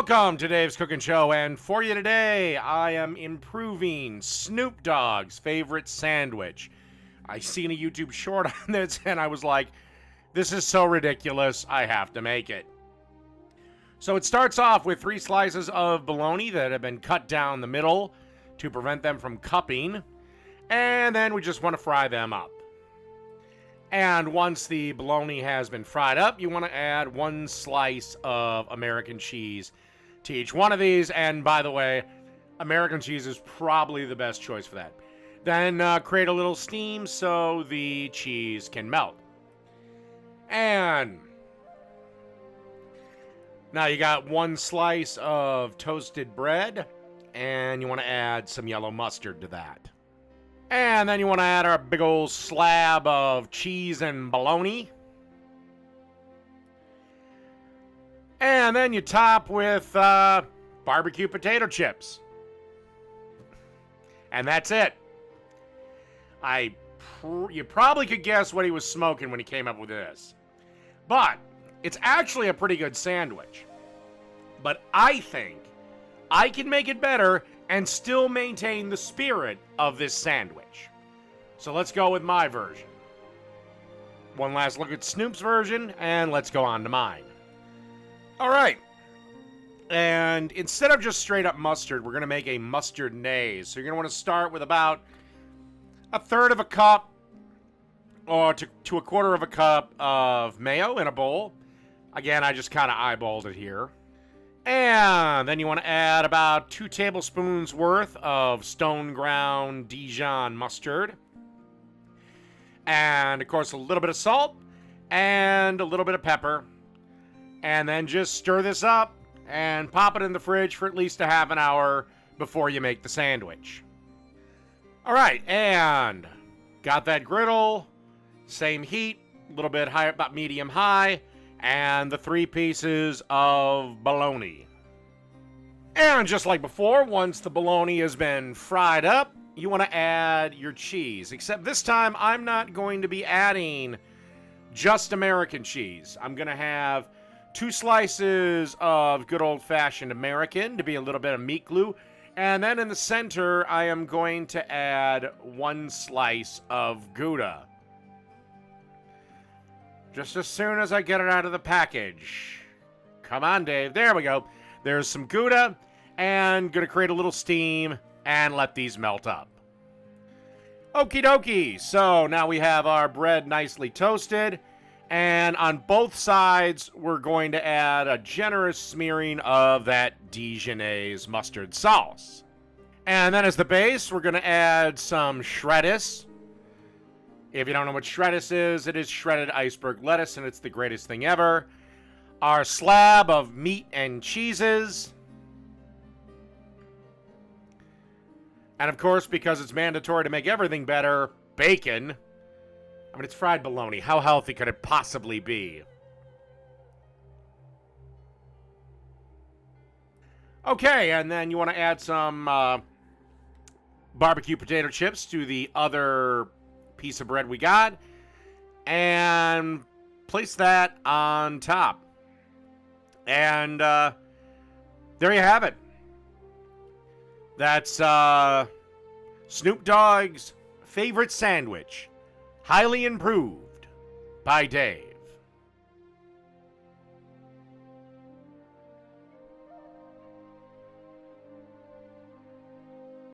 Welcome to Dave's Cooking Show, and for you today, I am improving Snoop Dogg's favorite sandwich. I seen a YouTube short on this, and I was like, this is so ridiculous, I have to make it. So it starts off with 3 slices of bologna that have been cut down the middle to prevent them from cupping, and then we just want to fry them up. And once the bologna has been fried up, you want to add 1 slice of American cheese to each one of these. And by the way, American cheese is probably the best choice for that. Then create a little steam so the cheese can melt. And now you got 1 slice of toasted bread, and you want to add some yellow mustard to that. And then you want to add our big old slab of cheese and bologna. And then you top with barbecue potato chips. And that's it. You probably could guess what he was smoking when he came up with this. But it's actually a pretty good sandwich. But I think I can make it better and still maintain the spirit of this sandwich. So let's go with my version. One last look at Snoop's version, and let's go on to mine. All right. And instead of just straight up mustard, we're going to make a mustardnaise. So you're going to want to start with about 1/3 of a cup or to 1/4 of a cup of mayo in a bowl. Again, I just kind of eyeballed it here. And then you want to add about 2 tablespoons worth of stone ground Dijon mustard. And of course, a little bit of salt and a little bit of pepper. And then just stir this up and pop it in the fridge for at least a half an hour before you make the sandwich. All right, and got that griddle, same heat, a little bit higher, about medium high, and the 3 pieces of bologna. And just like before, once the bologna has been fried up, you want to add your cheese. Except this time, I'm not going to be adding just American cheese. I'm going to have 2 slices of good old-fashioned American to be a little bit of meat glue. And then in the center, I am going to add 1 slice of Gouda. Just as soon as I get it out of the package. Come on, Dave. There we go. There's some Gouda, and going to create a little steam and let these melt up. Okie dokie. So now we have our bread nicely toasted, and on both sides, we're going to add a generous smearing of that Dijonnaise mustard sauce. And then as the base, we're going to add some shreddis. If you don't know what shreddis is, it is shredded iceberg lettuce, and it's the greatest thing ever. Our slab of meat and cheeses. And of course, because it's mandatory to make everything better, bacon. I mean, it's fried bologna. How healthy could it possibly be? Okay, and then you want to add some barbecue potato chips to the other piece of bread we got, and place that on top. And there you have it. That's Snoop Dogg's favorite sandwich, highly improved by Dave.